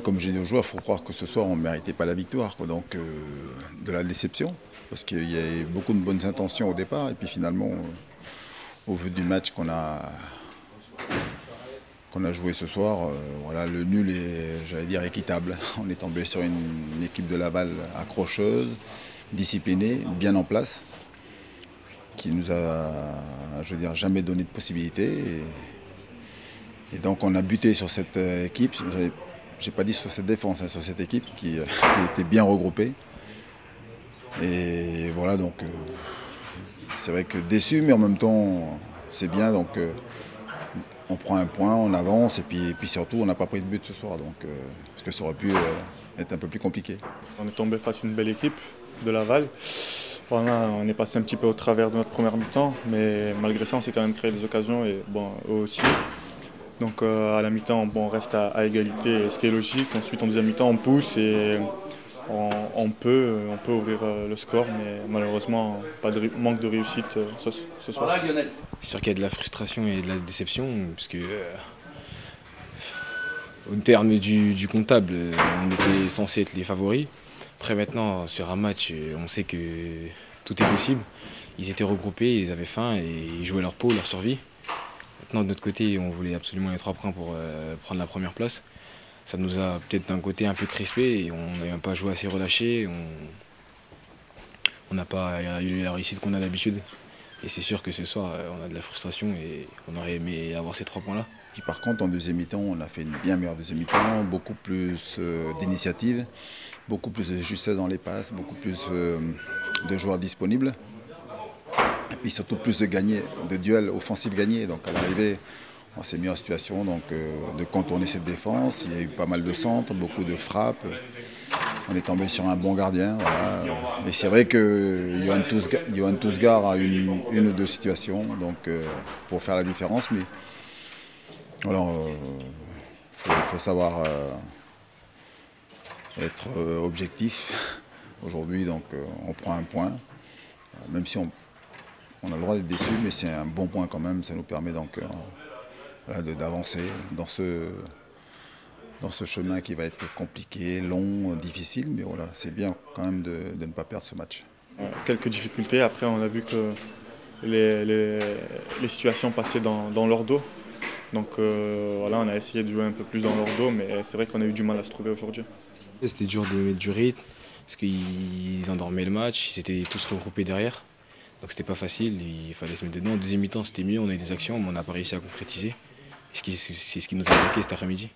Comme j'ai dit aux joueurs, il faut croire que ce soir on ne méritait pas la victoire, quoi. Donc de la déception, parce qu'il y a beaucoup de bonnes intentions au départ, et puis finalement, au vu du match qu'on a joué ce soir, voilà, le nul est, j'allais dire, équitable. On est tombé sur une équipe de Laval accrocheuse, disciplinée, bien en place, qui nous a, je veux dire, jamais donné de possibilité. Et donc on a buté sur cette équipe. J'ai pas dit sur cette défense, hein, sur cette équipe qui était bien regroupée. Et voilà, donc c'est vrai que déçu, mais en même temps c'est bien. Donc on prend un point, on avance, et puis surtout on n'a pas pris de but ce soir, donc parce que ça aurait pu être un peu plus compliqué. On est tombé face à une belle équipe de Laval. Voilà, on est passé un petit peu au travers de notre première mi-temps, mais malgré ça on s'est quand même créé des occasions, et bon, eux aussi. Donc à la mi-temps, bon, on reste à égalité, ce qui est logique. Ensuite, en deuxième mi-temps, on pousse et on peut ouvrir le score, mais malheureusement, manque de réussite ce soir. C'est sûr qu'il y a de la frustration et de la déception, parce que au terme du comptable, on était censé être les favoris. Après maintenant, sur un match, on sait que tout est possible. Ils étaient regroupés, ils avaient faim et ils jouaient leur peau, leur survie. Maintenant, de notre côté, on voulait absolument les 3 points pour prendre la première place. Ça nous a peut-être d'un côté un peu crispé et on n'a pas joué assez relâché. On n'a pas eu la réussite qu'on a d'habitude. Et c'est sûr que ce soir, on a de la frustration et on aurait aimé avoir ces 3 points-là. Puis par contre, en deuxième mi-temps, on a fait une bien meilleure deuxième mi-temps, beaucoup plus d'initiative, beaucoup plus de justesse dans les passes, beaucoup plus de joueurs disponibles. Et puis surtout plus de duels offensifs gagnés. Donc à l'arrivée, on s'est mis en situation de contourner cette défense. Il y a eu pas mal de centres, beaucoup de frappes. On est tombé sur un bon gardien. Voilà. Et c'est vrai que Johan Tousgar a une ou deux situations pour faire la différence. Mais voilà, faut savoir être objectif. Aujourd'hui, on prend un point, même si on a le droit d'être déçu, mais c'est un bon point quand même. Ça nous permet voilà, d'avancer dans ce chemin qui va être compliqué, long, difficile. Mais voilà, c'est bien quand même de ne pas perdre ce match. Quelques difficultés. Après, on a vu que les situations passaient dans leur dos. Donc voilà, on a essayé de jouer un peu plus dans leur dos, mais c'est vrai qu'on a eu du mal à se trouver aujourd'hui. C'était dur de mettre du rythme, parce qu'ils endormaient le match, ils étaient tous regroupés derrière. Donc c'était pas facile, il fallait se mettre dedans. En deuxième mi-temps, c'était mieux, on a eu des actions, mais on n'a pas réussi à concrétiser. C'est ce qui nous a manqué cet après-midi.